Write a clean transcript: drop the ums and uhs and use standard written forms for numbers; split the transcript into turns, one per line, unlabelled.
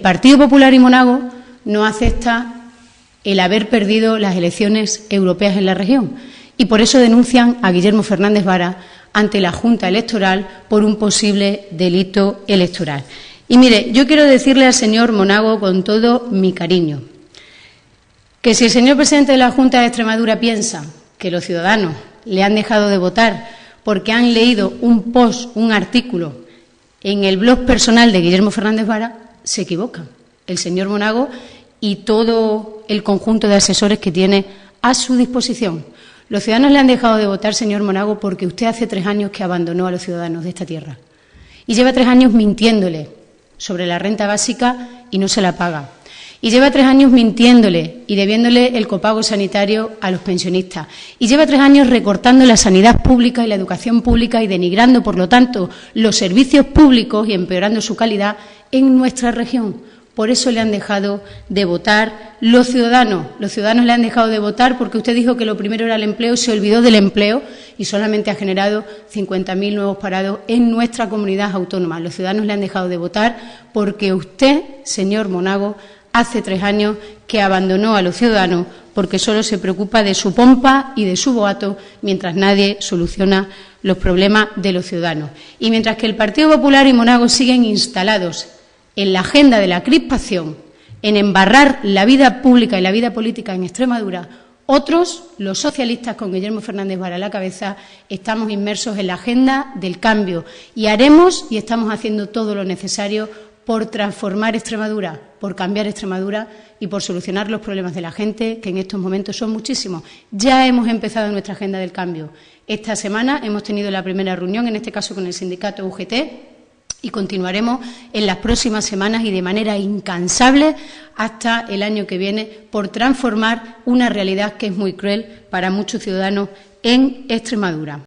El Partido Popular y Monago no acepta el haber perdido las elecciones europeas en la región y por eso denuncian a Guillermo Fernández Vara ante la Junta Electoral por un posible delito electoral. Y mire, yo quiero decirle al señor Monago con todo mi cariño que si el señor presidente de la Junta de Extremadura piensa que los ciudadanos le han dejado de votar porque han leído un post, un artículo en el blog personal de Guillermo Fernández Vara, se equivocan. El señor Monago y todo el conjunto de asesores que tiene a su disposición. Los ciudadanos le han dejado de votar, señor Monago, porque usted hace 3 años que abandonó a los ciudadanos de esta tierra. Y lleva 3 años mintiéndole sobre la renta básica y no se la paga. Y lleva 3 años mintiéndole y debiéndole el copago sanitario a los pensionistas. Y lleva 3 años recortando la sanidad pública y la educación pública y denigrando, por lo tanto, los servicios públicos y empeorando su calidad en nuestra región. Por eso le han dejado de votar los ciudadanos. Los ciudadanos le han dejado de votar porque usted dijo que lo primero era el empleo, se olvidó del empleo y solamente ha generado 50.000 nuevos parados en nuestra comunidad autónoma. Los ciudadanos le han dejado de votar porque usted, señor Monago, hace 3 años que abandonó a los ciudadanos porque solo se preocupa de su pompa y de su boato mientras nadie soluciona los problemas de los ciudadanos. Y mientras que el Partido Popular y Monago siguen instalados en la agenda de la crispación, en embarrar la vida pública y la vida política en Extremadura, otros, los socialistas con Guillermo Fernández Vara a la cabeza, estamos inmersos en la agenda del cambio y haremos y estamos haciendo todo lo necesario por transformar Extremadura, por cambiar Extremadura y por solucionar los problemas de la gente, que en estos momentos son muchísimos. Ya hemos empezado nuestra agenda del cambio. Esta semana hemos tenido la primera reunión, en este caso con el sindicato UGT, y continuaremos en las próximas semanas y de manera incansable hasta el año que viene por transformar una realidad que es muy cruel para muchos ciudadanos en Extremadura.